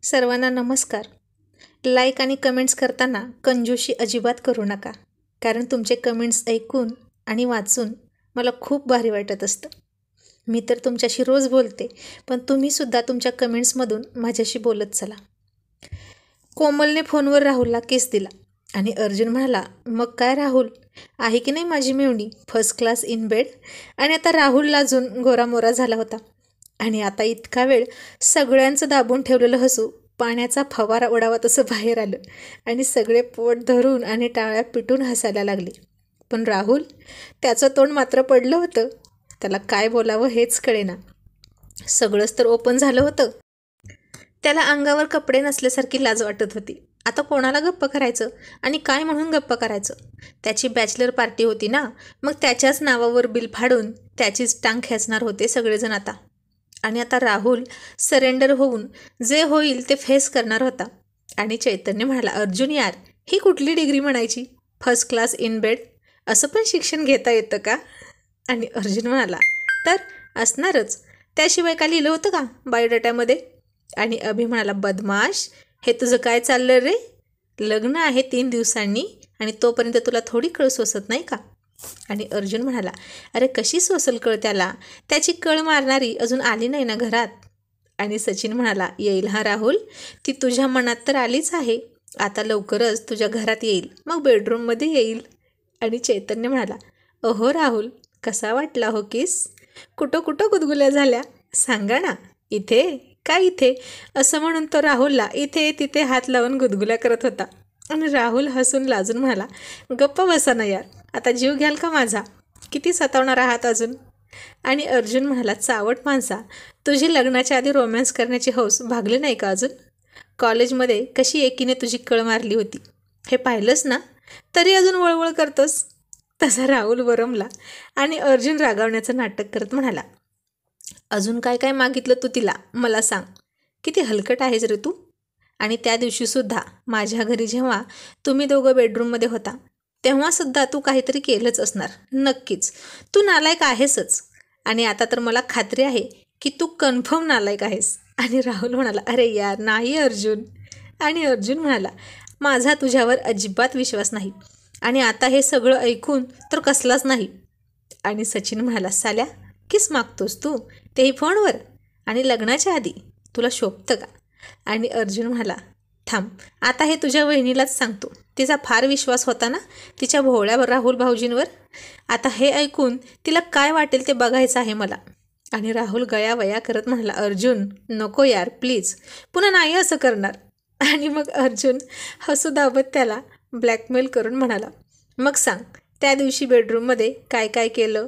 सर्वांना नमस्कार. लाईक आणि कमेंट्स करताना कंजूशी अजिबात करू नका, कारण तुमचे कमेंट्स ऐकून आणि वाचून मला खूप भारी वाटत असतं. मी तर तुमच्याशी रोज बोलते, पण तुम्हीसुद्धा तुमच्या कमेंट्समधून माझ्याशी बोलत चला. कोमलने फोनवर राहुलला किस दिला आणि अर्जुन म्हणाला, मग काय राहुल, आहे की नाही माझी मेवणी फर्स्ट क्लास इन बेड. आणि आता राहुल लाजून गोरामोरा झाला होता आणि आता इतका वेळ सगळ्यांचं दाबून ठेवलेलं हसू पाण्याचा फवारा उडावा तसं बाहेर आलं आणि सगळे पोट धरून आणि टाळ्या पिटून हसायला लागले. पण राहुल, त्याचं तोंड मात्र पडलं होतं. त्याला काय बोलावं हेच कळेना. सगळंच तर ओपन झालं होतं. त्याला अंगावर कपडे नसल्यासारखी लाज वाटत होती. आता कोणाला गप्प करायचं आणि काय म्हणून गप्प करायचं. त्याची बॅचलर पार्टी होती ना, मग त्याच्याच नावावर बिल फाडून त्याचीच टांग खेचणार होते सगळेजण आता. आणि आता राहुल सरेंडर होऊन जे होईल ते फेस करणार होता. आणि चैतन्य म्हणाला, अर्जुन यार, ही कुठली डिग्री म्हणायची, फर्स्ट क्लास इन बेड, असं पण शिक्षण घेता येतं का. आणि अर्जुन म्हणाला, तर असणारच, त्याशिवाय काय लिहिलं होतं का बायोडाटामध्ये. आणि अभि म्हणाला, बदमाश, हे तुझं काय चाललं रे, लग्न आहे 3 दिवसांनी आणि तोपर्यंत तुला थोडी कळ सोसत नाही का. आणि अर्जुन म्हणाला, अरे कशी सोसल कळ त्याला, त्याची कळ मारणारी अजून आली नाही ना घरात. आणि सचिन म्हणाला, येईल हा राहुल, ती तुझ्या मनात तर आलीच आहे, आता लवकरच तुझ्या घरात येईल, मग बेडरूममध्ये येईल. आणि चैतन्य म्हणाला, अहो राहुल, कसा वाटला हो किस, कुठं कुठं गुदगुल्या झाल्या, सांगा ना. इथे काय इथे, असं म्हणून तो राहुलला इथे तिथे हात लावून गुदगुल्या करत होता. आणि राहुल हसून लाजून म्हणाला, गप्प बसा ना यार, आता जीव घ्याल का माझा, किती सतावणार आहात अजून. आणि अर्जुन म्हणाला, चावट माणसा, तुझी लग्नाच्या आधी रोमॅन्स करण्याची हौस भागली नाही का अजून. कॉलेजमध्ये कशी एकीने तुझी कळ मारली होती हे पाहिलंस ना, तरी अजून वळवळ करतोस. तसा राहुल वरमला आणि अर्जुन रागावण्याचं नाटक करत म्हणाला, अजून काय काय मागितलं तू तिला मला सांग, किती हलकट आहेस रे तू. आणि त्या दिवशीसुद्धा माझ्या घरी जेव्हा तुम्ही दोघं बेडरूममध्ये होता, तेव्हासुद्धा तू काहीतरी केलंच असणार नक्कीच. तू नालायक आहेसच. आणि आता तर मला खात्री आहे की तू कन्फर्म नालायक आहेस. आणि राहुल म्हणाला, अरे यार नाही अर्जुन. आणि अर्जुन म्हणाला, माझा तुझ्यावर अजिबात विश्वास नाही, आणि आता हे सगळं ऐकून तर कसलाच नाही. आणि सचिन म्हणाला, साल्या, किस मागतोस तू, तेही फोनवर, आणि लग्नाच्या आधी, तुला शोभतं का. आणि अर्जुन म्हणाला, थांब, आता हे तुझ्या वहिनीलाच सांगतो, तिचा फार विश्वास होता ना तिच्या भोवळ्या राहुल भाऊजींवर, आता हे ऐकून तिला काय वाटेल ते बघायचं आहे मला. आणि राहुल गयावया करत म्हणाला, अर्जुन नको यार प्लीज, पुन्हा नाही असं करणार. आणि मग अर्जुन हसू दाबत त्याला ब्लॅकमेल करून म्हणाला, मग सांग त्या दिवशी बेडरूममध्ये काय काय केलं.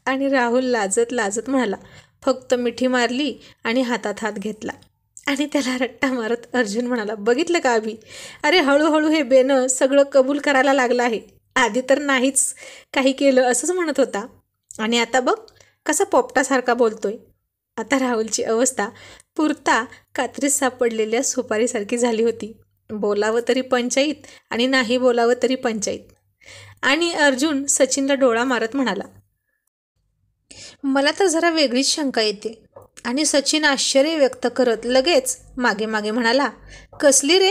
आणि राहुल लाजत लाजत म्हणाला, फक्त मिठी मारली आणि हातात हात घेतला. आणि त्याला रट्टा मारत अर्जुन म्हणाला, बघितलं का अभि, अरे हळूहळू हे बेनं सगळं कबूल करायला लागलं आहे, आधी तर नाहीच काही केलं असंच म्हणत होता, आणि आता बघ कसा पोपटासारखा बोलतोय. आता राहुलची अवस्था पुरता कात्रीत सापडलेल्या सुपारीसारखी झाली होती. बोलावं तरी पंचायत आणि नाही बोलावं तरी पंचायत. आणि अर्जुन सचिनला डोळा मारत म्हणाला, मला तर जरा वेगळीच शंका येते. आणि सचिन आश्चर्य व्यक्त करत लगेच मागे मागे म्हणाला, कसली रे.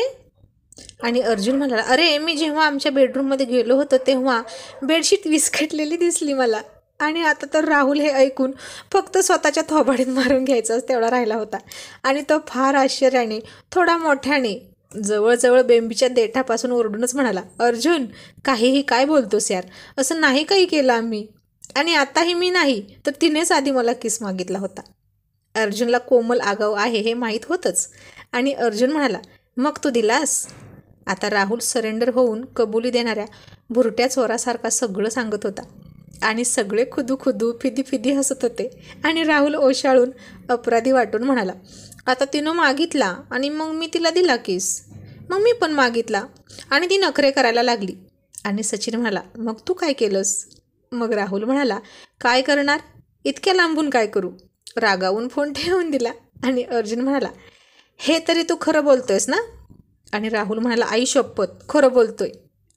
आणि अर्जुन म्हणाला, अरे मी जेव्हा आमच्या बेडरूममध्ये गेलो होतो तेव्हा बेडशीट विस्कटलेली दिसली मला. आणि आता तर राहुल हे ऐकून फक्त स्वतःच्या थोबाडीत मारून घ्यायचाच तेवढा राहिला होता. आणि तो फार आश्चर्याने, थोडा मोठ्याने, जवळजवळ बेंबीच्या देठापासून ओरडूनच म्हणाला, अर्जुन काहीही काय बोलतोस यार, असं नाही काही केलं आम्ही, आणि आताही मी नाही तर तिनेच आधी मला किस मागितला होता. अर्जुनला कोमल आगाऊ आहे हे माहीत होतंच. आणि अर्जुन म्हणाला, मग तू दिलास. आता राहुल सरेंडर होऊन कबुली देणाऱ्या भुरट्या चोरासारखा सगळं सांगत होता. आणि सगळे खुदू खुदू फिदी फिदी हसत होते. आणि राहुल ओशाळून अपराधी वाटून म्हणाला, आता तिनं मागितला आणि मग मी तिला दिला किस, मग मी पण मागितला आणि ती नखरे करायला लागली. आणि सचिन म्हणाला, मग तू काय केलंस. मग राहुल म्हणाला, काय करणार, इतक्या लांबून काय करू, रागावून फोन ठेवून दिला. आणि अर्जुन म्हणाला, हे तरी तू खरं बोलतोयस ना. आणि राहुल म्हणाला, आई शपथ खरं बोलतोय.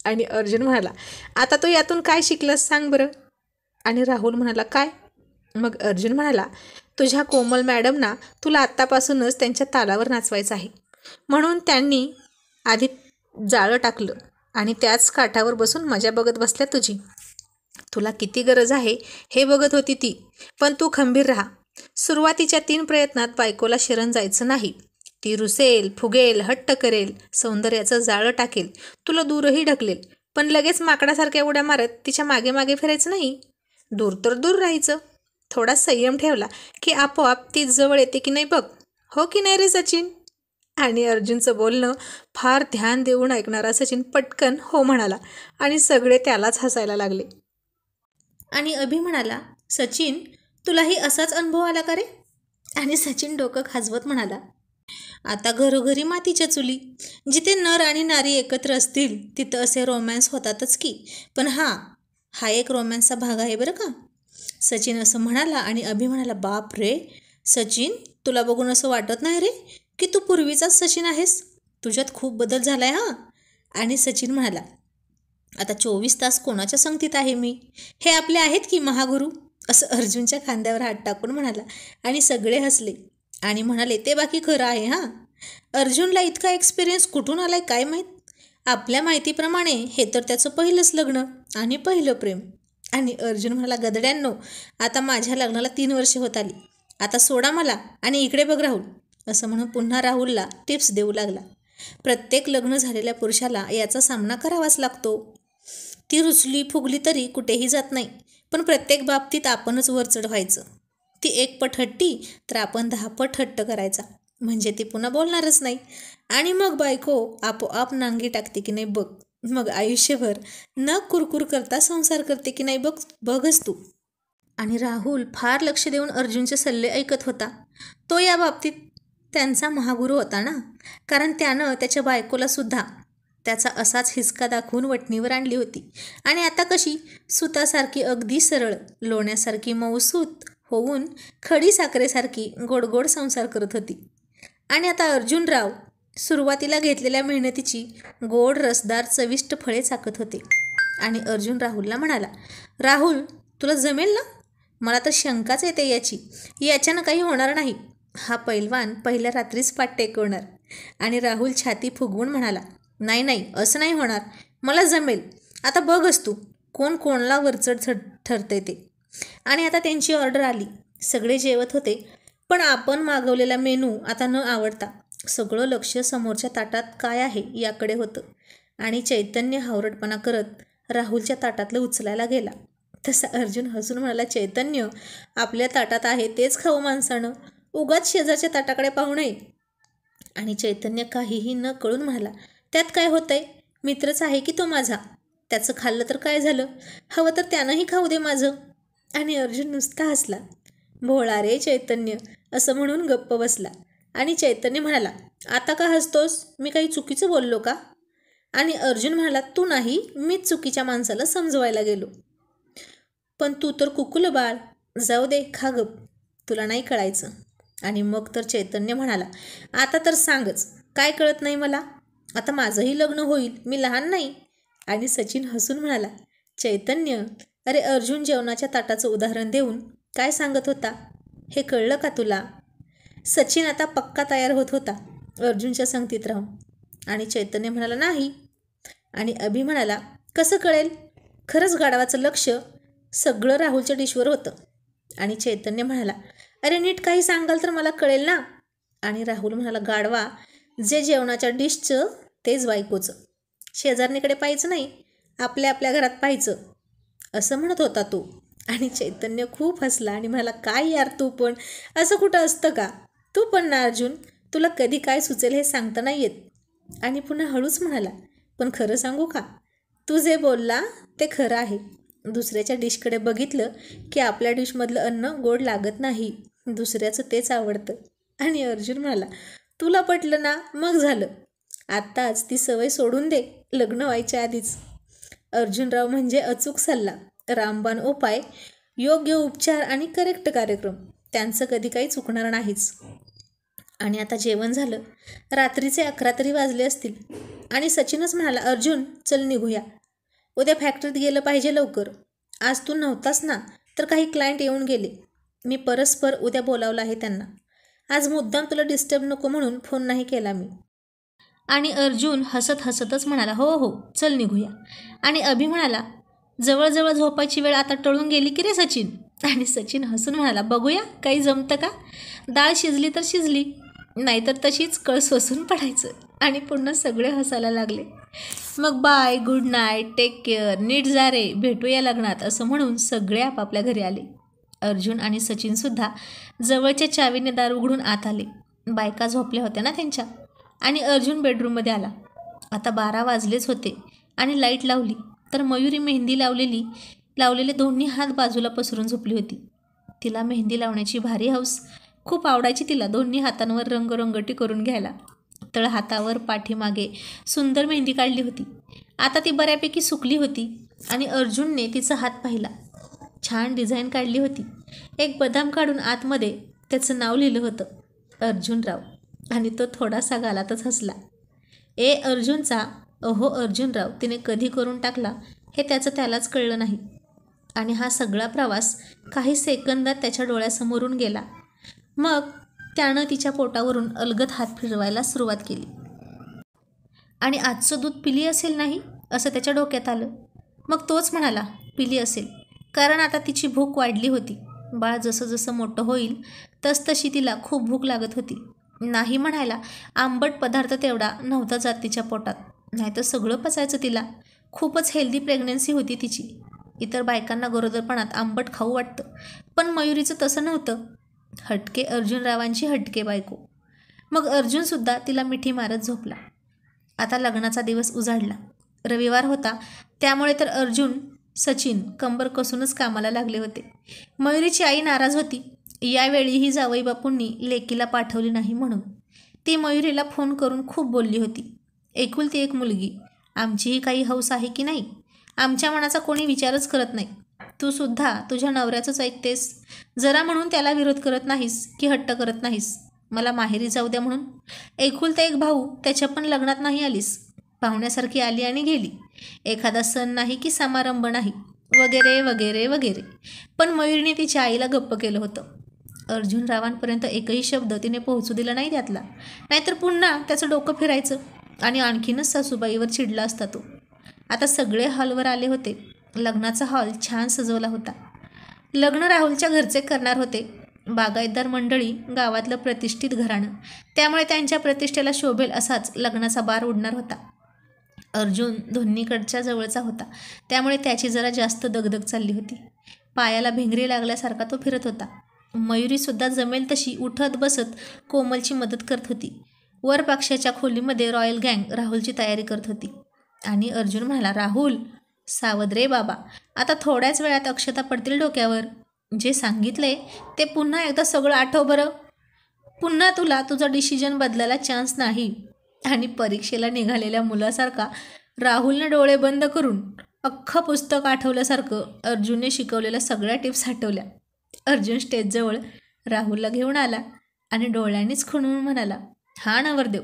आणि अर्जुन म्हणाला, आता तू यातून काय शिकलंस सांग बरं. आणि राहुल म्हणाला, काय. मग अर्जुन म्हणाला, तुझ्या कोमल मॅडमना तुला आत्तापासूनच त्यांच्या तालावर नाचवायचं आहे. म्हणून त्यांनी आधी जाळं टाकलं आणि त्याच काठावर बसून मजा बघत बसल्या तुझी. तुला किती गरज आहे हे बघत होती ती, पण तू खंबीर राहा. सुरुवातीच्या 3 प्रयत्नात बायकोला शरण जायचं नाही. ती रुसेल, फुगेल, हट्ट करेल, सौंदर्याचं जाळं टाकेल, तुला दूरही ढकलेल, पण लगेच माकडासारख्या उड्या मारत तिच्या मागे मागे फिरायचं नाही. दूर तर दूर राहायचं. थोडा संयम ठेवला की आपोआप ती जवळ येते की नाही बघ. हो की नाही रे सचिन? आणि अर्जुनचं बोलणं फार ध्यान देऊन ऐकणारा सचिन पटकन हो म्हणाला आणि सगळे त्यालाच हसायला लागले. आणि अभि म्हणाला, सचिन तुलाही असाच अनुभव आला का रे? आणि सचिन डोकं खाजवत म्हणाला, आता घरोघरी मातीच्या चुली. जिथे नर आणि नारी एकत्र असतील तिथं असे रोमॅन्स होतातच की. पण हा एक रोमॅन्सचा भाग आहे बरं का. सचिन असं म्हणाला आणि अभि म्हणाला, बाप रे सचिन, तुला बघून असं वाटत नाही रे की तू पूर्वीचाच सचिन आहेस. तुझ्यात खूप बदल झालाय हा. आणि सचिन म्हणाला, आता 24 तास कोणाच्या संगतीत आहे मी? हे आपले आहेत की महागुरू. असं अर्जुनच्या खांद्यावर हात टाकून म्हणाला आणि सगळे हसले आणि म्हणाले, ते बाकी खरं आहे हा. अर्जुनला इतका एक्सपिरियन्स कुठून आलाय काय माहीत. आपल्या माहितीप्रमाणे हे तर त्याचं पहिलंच लग्न आणि पहिलं प्रेम. आणि अर्जुन म्हणाला, गदड्यांनो, आता माझ्या लग्नाला 3 वर्षे होत आली. आता सोडा मला आणि इकडे बघ राहुल. असं म्हणून पुन्हा राहुलला टिप्स देऊ लागला. प्रत्येक लग्न झालेल्या पुरुषाला याचा सामना करावाच लागतो. ती रुचली फुगली तरी कुठेही जात नाही, पण प्रत्येक बाबतीत आपणच वरचढ व्हायचं. ती 1 पट हट्टी तर आपण 10 पट हट्ट करायचा, म्हणजे ती पुन्हा बोलणारच नाही. आणि मग बायको आपोआप नांगी टाकते की नाही बघ. मग आयुष्यभर न कुरकुर करता संसार करते की नाही बघ, बघच तू. आणि राहुल फार लक्ष देऊन अर्जुनचे सल्ले ऐकत होता. तो या बाबतीत त्यांचा महागुरू होता ना, कारण त्यानं त्याच्या बायकोला सुद्धा त्याचा असाच हिसका दाखवून वटणीवर आणली होती. आणि आता कशी सुतासारखी अगदी सरळ, लोण्यासारखी मऊसूत होऊन खडी साखरेसारखी गोडगोड संसार करत होती. आणि आता अर्जुनराव सुरुवातीला घेतलेल्या मेहनतीची गोड रसदार चविष्ट फळे चाकत होते. आणि अर्जुन राहुलला म्हणाला, राहुल तुला जमेल ना? मला तर शंकाच येते याच्यानं काही होणार नाही. हा पैलवान पहिल्या रात्रीच पाठ टेकवणार. आणि राहुल छाती फुगवून म्हणाला, नाही नाही, असं नाही होणार, मला जमेल. आता बघच तू कोण कोणाला वरचढ ठरते ते. आणि आता त्यांची ऑर्डर आली. सगळे जेवत होते, पण आपण मागवलेला मेनू आता न आवडता सगळं लक्ष समोरच्या ताटात काय आहे याकडे होतं. आणि चैतन्य हावरटपणा करत राहुलच्या ताटातलं उचलायला गेला. तसा अर्जुन हसून म्हणाला, चैतन्य, आपल्या ताटात आहे तेच खाऊ माणसानं, उगाच शेजारच्या ताटाकडे पाहू नये. आणि चैतन्य काहीही न कळून म्हणाला, त्यात काय होतंय, मित्रच आहे की तो माझा, त्याचं खाल्लं तर काय झालं, हवं तर त्यानंही खाऊ दे माझं. आणि अर्जुन नुसता हसला. भोळा रे चैतन्य, असं म्हणून गप्प बसला. आणि चैतन्य म्हणाला, आता का हसतोस, मी काही चुकीचं बोललो का? आणि अर्जुन म्हणाला, तू नाही, मीच चुकीच्या माणसाला समजवायला गेलो. पण तू तर कुकुल बाळ, जाऊ दे, खा गप, तुला नाही कळायचं. आणि मग तर चैतन्य म्हणाला, आता तर सांगच, काय कळत नाही मला? आता माझंही लग्न होईल, मी लहान नाही. आणि सचिन हसून म्हणाला, चैतन्य, अरे अर्जुन जेवणाच्या ताटाचं उदाहरण देऊन काय सांगत होता हे कळलं का तुला? सचिन आता पक्का तयार होत होता अर्जुनच्या संगतीत राहून. आणि चैतन्य म्हणाला, नाही. आणि अभि म्हणाला, कसं कळेल? खरंच गाढवाचं लक्ष सगळं राहुलच्या डिशवर होतं. आणि चैतन्य म्हणाला, अरे नीट काही सांगाल तर मला कळेल ना. आणि राहुल म्हणाला, गाढवा, जे जेवणाच्या डिशचं तेच बायकोचं, शेजारणीकडे पाहायचं नाही, आपल्या आपल्या घरात पाहायचं, असं म्हणत होता तो. आणि चैतन्य खूप हसला आणि म्हणाला, काय यार तू पण, असं कुठं असतं का? तू पण ना अर्जुन, तुला कधी काय सुचेल हे सांगता नाही येत. आणि पुन्हा हळूच म्हणाला, पण खरं सांगू का, तू जे बोलला ते खरं आहे. दुसऱ्याच्या डिशकडे बघितलं की आपल्या डिशमधलं अन्न गोड लागत नाही, दुसऱ्याचं तेच आवडतं. आणि अर्जुन म्हणाला, तुला पटलं ना, मग झालं, आत्ताच ती सवय सोडून दे, लग्न व्हायच्या आधीच. अर्जुनराव म्हणजे अचूक सल्ला, रामबाण उपाय, योग्य उपचार आणि करेक्ट कार्यक्रम, त्यांचं कधी काही चुकणार नाहीच. आणि आता जेवण झालं. रात्रीचे 11 तरी वाजले असतील. आणि सचिनच म्हणाला, अर्जुन चल निघूया, उद्या फॅक्टरीत गेलं पाहिजे लवकर. आज तू नव्हतास ना, तर काही क्लायंट येऊन गेले, मी परस्पर उद्या बोलावलं आहे त्यांना. आज मुद्दाम तुला डिस्टर्ब नको म्हणून फोन नाही केला मी. आणि अर्जुन हसत हसतच म्हणाला, हो हो चल निघूया. आणि अभि म्हणाला, जवळजवळ झोपायची वेळ आता टळून गेली की रे सचिन. आणि सचिन हसून म्हणाला, बघूया काही जमतं का. डाळ शिजली तर शिजली, नाहीतर तशीच कळ सोसून पडायचं. आणि पुन्हा सगळे हसायला लागले. मग bye, good night, take care, नीट जा रे, भेटूया लग्नात असं म्हणून सगळे आपापल्या घरी आले. अर्जुन आणि सचिनसुद्धा जवळच्या चावीने दार उघडून आत आले. बायका झोपल्या होत्या ना त्यांच्या. आणि अर्जुन बेडरूममध्ये आला. आता 12 वाजलेच होते आणि लाईट लावली तर मयुरी मेहंदी लावलेले दोन्ही हात बाजूला पसरून झोपली होती. तिला मेहंदी लावण्याची भारी हौस. खूप आवडायची तिला दोन्ही हातांवर रंगरंगटी करून घ्यायला. तळ हातावर पाठीमागे सुंदर मेहंदी काढली होती. आता ती बऱ्यापैकी सुकली होती आणि अर्जुनने तिचा हात पाहिला. छान डिझाईन काढली होती. एक बदाम काढून आतमध्ये त्याचं नाव लिहिलं होतं, अर्जुनराव. आणि तो थोडासा गालातच हसला. ए अर्जुनचा अहो अर्जुनराव तिने कधी करून टाकला हे त्यालाच कळलं नाही. आणि हा सगळा प्रवास काही सेकंदात त्याच्या डोळ्यासमोरून गेला. मग त्यानं तिच्या पोटावरून अलगद हात फिरवायला सुरुवात केली. आणि आजचं दूध पिली असेल नाही असं त्याच्या डोक्यात आलं. मग तोच म्हणाला, पिली असेल, कारण आता तिची भूक वाढली होती. बाळ जसं जसं मोठं होईल तसतशी तिला खूप भूक लागत होती. नाही म्हणायला आंबट पदार्थ तेवढा नव्हता जात तिच्या पोटात, नाहीतर सगळं पचायचं तिला. खूपच हेल्दी प्रेग्नन्सी होती तिची. इतर बायकांना गरोदरपणात आंबट खाऊ वाटतं, पण मयुरीचं तसं नव्हतं. हटके अर्जुनरावांची हटके बायको. मग अर्जुनसुद्धा तिला मिठी मारत झोपला. आता लग्नाचा दिवस उजाडला. रविवार होता, त्यामुळे तर अर्जुन सचिन कंबर कसूनच कामाला लागले होते. मयुरीची आई नाराज होती. यावेळीही जावई बापूंनी लेकीला पाठवली नाही म्हणून. ती मयुरीला फोन करून खूप बोलली होती. एकुलती एक मुलगी, आमचीही काही हौस आहे की नाही, आमच्या मनाचा कोणी विचारच करत नाही. तू सुद्धा तुझ्या नवऱ्याचंच ऐकतेस. जरा म्हणून त्याला विरोध करत नाहीस की हट्ट करत नाहीस. मला माहेरी जाऊ द्या म्हणून. एकुलता एक भाऊ, त्याच्या पण लग्नात नाही आलीस. पाहुण्यासारखी आली आणि गेली. एखादा सण नाही की समारंभ नाही, वगैरे वगैरे वगैरे. पण मयुरीने तिच्या आईला गप्प केलं होतं. अर्जुनरावांपर्यंत एकही शब्द तिने पोहोचू दिला नाही त्यातला, नाहीतर पुन्हा त्याचं डोकं फिरायचं आणि आणखीनच सासूबाईवर चिडला असता तो. आता सगळे हॉलवर आले होते. लग्नाचा हॉल छान सजवला होता. लग्न राहुलच्या घरचे करणार होते. बागायतदार मंडळी, गावातलं प्रतिष्ठित घराणं, त्यामुळे त्यांच्या प्रतिष्ठेला शोभेल असाच लग्नाचा बार उडणार होता. अर्जुन दोन्हीकडच्या जवळचा होता, त्यामुळे त्याची जरा जास्त दगदग चालली होती. पायाला भिंगरी लागल्यासारखा तो फिरत होता. मयुरीसुद्धा जमेल तशी उठत बसत कोमलची मदत करत होती. वर पक्षाच्या खोलीमध्ये रॉयल गँग राहुलची तयारी करत होती. आणि अर्जुन म्हणाला, राहुल सावध रे बाबा, आता थोड्याच वेळात अक्षता पडतील डोक्यावर. जे सांगितले ते पुन्हा एकदा सगळं आठव बरं. पुन्हा तुला तुझा डिसिजन बदलायला चान्स नाही. आणि परीक्षेला निघालेल्या मुलासारखा राहुलने डोळे बंद करून अख्खं पुस्तक आठवल्यासारखं अर्जुनने शिकवलेल्या सगळ्या टिप्स आठवल्या. अर्जुन स्टेजजवळ राहुलला घेऊन आला आणि डोळ्यांनीच खुणून म्हणाला, हा नवरदेव,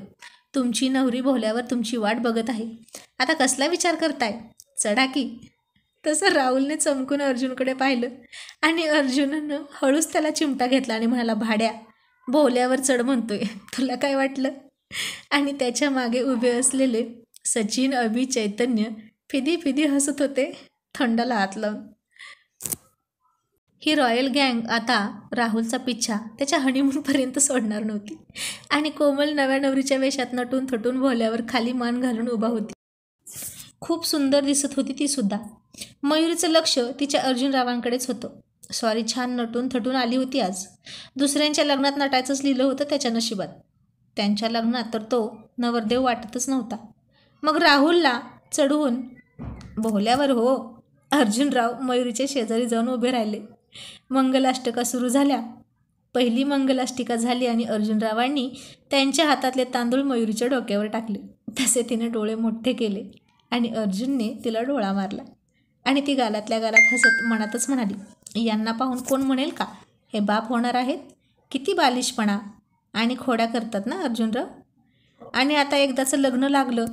तुमची नवरी भोवल्यावर तुमची वाट बघत आहे. आता कसला विचार करताय, चढा की. तसं राहुलने चमकून अर्जुनकडे पाहिलं आणि अर्जुननं हळूच त्याला चिमटा घेतला आणि म्हणाला, भाड्या, भोवल्यावर चढ म्हणतोय, तुला काय वाटलं. आणि त्याच्या मागे उभे असलेले सचिन, अभि, चैतन्य फिदी फिदी हसत होते, थंडाला हात लावून. ही रॉयल गँग आता राहुलचा पिच्छा त्याच्या हनीमूनपर्यंत सोडणार नव्हती. आणि कोमल नव्या नवरीच्या वेशात नटून थटून भोवल्यावर खाली मान घालून उभा होती. खूप सुंदर दिसत होती ती सुद्धा. मयुरीचं लक्ष तिच्या अर्जुनरावांकडेच होतं. सॉरी, छान नटून थटून आली होती आज. दुसऱ्यांच्या लग्नात नटायचंच लिहिलं होतं त्याच्या नशिबात. त्यांच्या लग्नात तर तो नवरदेव वाटतच नव्हता. मग राहुलला चढवून भोवल्यावर हो. अर्जुनराव मयुरीच्या शेजारी जाऊन उभे राहिले. मंगलाष्टका सुरू झाल्या. पहिली मंगलाष्टिका झाली आणि अर्जुनरावांनी त्यांच्या हातातले तांदूळ मयुरीच्या डोक्यावर टाकले. तसे तिने डोळे मोठे केले आणि अर्जुनने तिला डोळा मारला. आणि ती गालातल्या गालात हसत मनातच म्हणाली, यांना पाहून कोण म्हणेल का हे बाप होणार आहेत. किती बालिशपणा आणि खोड्या करतात ना अर्जुनराव. आणि आता एकदाचं लग्न लागलं.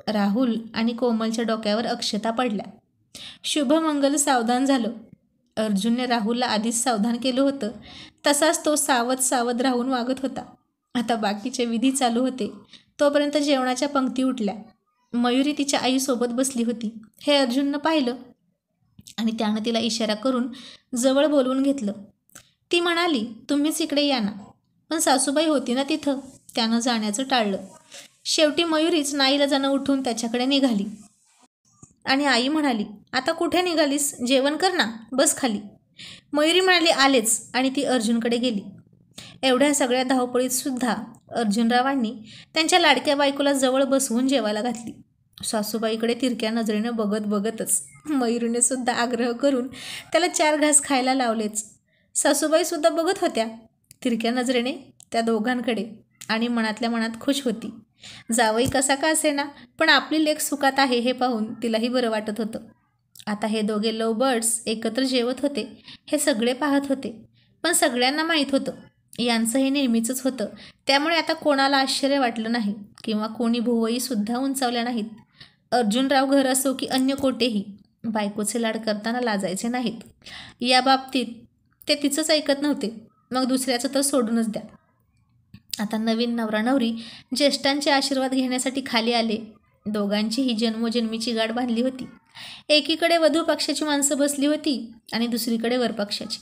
राहुल आणि कोमलच्या डोक्यावर अक्षता पडल्या. शुभमंगल सावधान झालं. अर्जुनने राहुलला आधीच सावधान केलं होतं, तसाच तो सावध सावध राहून वागत होता. आता बाकीचे विधी चालू होते. तोपर्यंत जेवणाच्या पंक्ती उठल्या. मयुरी तिच्या आईसोबत बसली होती. हे अर्जुननं पाहिलं आणि त्यानं तिला इशारा करून जवळ बोलवून घेतलं. ती म्हणाली, तुम्हीच इकडे या ना. पण सासूबाई होती ना तिथं, त्यानं जाण्याचं टाळलं. शेवटी मयुरीच नाईलाजानं उठून त्याच्याकडे निघाली आणि आई म्हणाली, आता कुठे निघालीस? जेवण कर ना, बस खाली. मयुरी म्हणाली, आलेच, आणि ती अर्जुनकडे गेली. एवढ्या सगळ्या धावपळीत सुद्धा अर्जुनरावांनी त्यांच्या लाडक्या बायकोला जवळ बसवून जेवायला घातली. सासूबाईकडे तिरक्या नजरेनं बघतच मयुरीने सुद्धा आग्रह करून त्याला 4 घास खायला लावलेच. सासूबाईसुद्धा बघत होत्या तिरक्या नजरेने त्या दोघांकडे आणि मनातल्या मनात खुश होती. जावई कसा का असेना, पण आपली लेक सुखात आहे हे पाहून तिलाही बरं वाटत होतं. आता हे दोघे लव्ह बर्ड्स एकत्र जेवत होते हे सगळे पाहत होते. पण सगळ्यांना माहीत होतं यांचं हे नेहमीचंच होतं. त्यामुळे आता कोणाला आश्चर्य वाटलं नाही किंवा कोणी भुवईसुद्धा उंचावल्या नाहीत. अर्जुनराव घर असो की अन्य कोठेही बायकोचे लाड करताना लाजायचे नाहीत. या बाबतीत ते तिचंच ऐकत नव्हते, मग दुसऱ्याचं तर सोडूनच द्या. आता नवीन नवरा नवरी ज्येष्ठांचे आशीर्वाद घेण्यासाठी खाली आले. दोघांचीही जन्मोजन्मीची गाठ बांधली होती. एकीकडे वधू पक्षाची माणसं बसली होती आणि दुसरीकडे वरपक्षाची.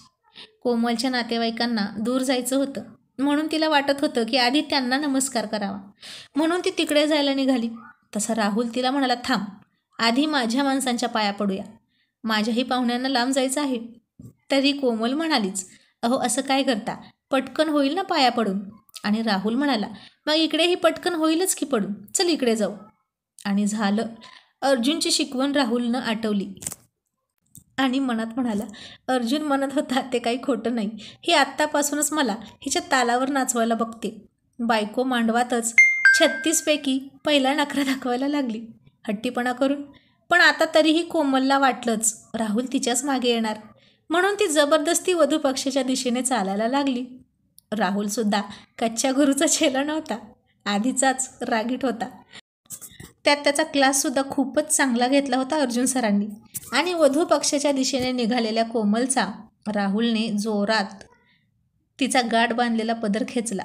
कोमलच्या नातेवाईकांना दूर जायचं होतं, म्हणून तिला वाटत होतं की आधी त्यांना नमस्कार करावा, म्हणून ती तिकडे जायला निघाली. तसा राहुल तिला म्हणाला, थांब, आधी माझ्या माणसांच्या पाया पडूया, माझ्याही पाहुण्यांना लांब जायचं आहे. तरी कोमल म्हणालीच, अहो असं काय करता, पटकन होईल ना पाया पडून. आणि राहुल म्हणाला, मग इकडेही पटकन होईलच की पडून, चल इकडे जाऊ. आणि झालं. अर्जुनची शिकवण राहुलनं आठवली आणि मनात म्हणाला, अर्जुन म्हणत होता ते काही खोटं नाही, ही आत्तापासूनच मला हिच्या तालावर नाचवायला बघते. बायको मांडवातच 36 पैकी पहिला नखरा दाखवायला लागली हट्टीपणा करून. पण आता तरीही कोमलला वाटलंच राहुल तिच्याच मागे येणार, म्हणून ती जबरदस्ती वधू पक्षाच्या दिशेने चालायला लागली. राहुलसुद्धा कच्च्या गुरूचा चेला नव्हता, आधीचाच रागीट होता. त्यात त्याचा क्लाससुद्धा खूपच चांगला घेतला होता अर्जुन सरांनी. आणि वधू पक्षाच्या दिशेने निघालेल्या कोमलचा राहुलने जोरात तिचा गाठ बांधलेला पदर खेचला.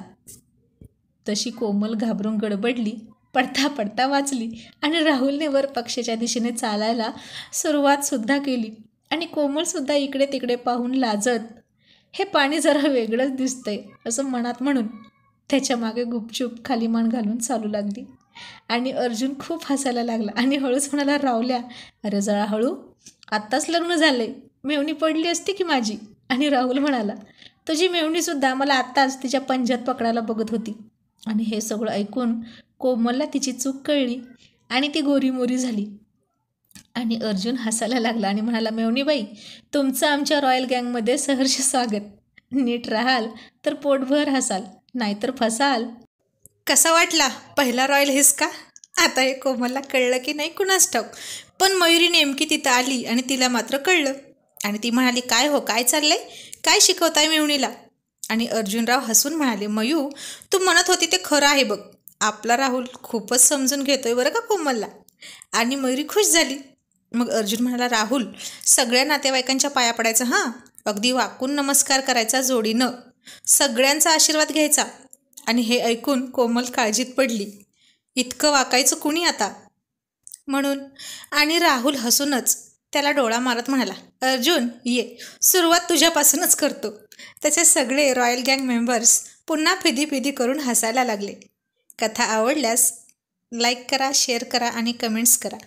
तशी कोमल घाबरून गडबडली, पडता पडता वाचली आणि राहुलने वर पक्षाच्या दिशेने चालायला सुरुवातसुद्धा केली. आणि कोमलसुद्धा इकडे तिकडे पाहून लाजत, हे पाणी जरा वेगळंच दिसतंय असं मनात म्हणून त्याच्या मागे गुपचूप खाली मान घालून चालू लागली. आणि अर्जुन खूप हसायला लागला आणि हळूच म्हणाला, रावल्या, अरे जरा हळू, आत्ताच लग्न झालंय, मेवणी पडली असती की माझी. आणि राहुल म्हणाला, तुझी मेवणीसुद्धा मला आत्ताच तिच्या पंजात पकडायला बघत होती. आणि हे सगळं ऐकून कोमलला तिची चूक कळली आणि ती गोरीमोरी झाली. आणि अर्जुन हसायला लागला आणि म्हणाला, मेवणीबाई, तुमचं आमच्या रॉयल गँगमध्ये सहर्ष स्वागत. नीट राहाल तर पोटभर हसाल, नाहीतर फसाल. कसा वाटला पहिला रॉयल हिसका? आता हे कोमलला कळलं की नाही कुणास ठाऊक, पण मयुरी नेमकी तिथं आली आणि तिला मात्र कळलं. आणि ती म्हणाली, काय हो, काय चाललंय, काय शिकवताय मेवणीला? आणि अर्जुनराव हसून म्हणाले, मयू, तू म्हणत होती ते खरं आहे बघ, आपला राहुल खूपच समजून घेतोय बरं का कोमलला. आणि मयुरी खुश झाली. मग अर्जुन म्हणाला, राहुल, सगळ्या नातेवाईकांच्या पाया पडायचं हां, अगदी वाकून नमस्कार करायचा जोडीनं, सगळ्यांचा आशीर्वाद घ्यायचा. आणि हे ऐकून कोमल काळजीत पडली, इतकं वाकायचं कुणी आता म्हणून. आणि राहुल हसूनच त्याला डोळा मारत म्हणाला, अर्जुन ये, सुरुवात तुझ्यापासूनच करतो. त्याचे सगळे रॉयल गँग मेंबर्स पुन्हा फिदी करून हसायला लागले. कथा आवडल्यास लाईक करा, शेअर करा आणि कमेंट्स करा.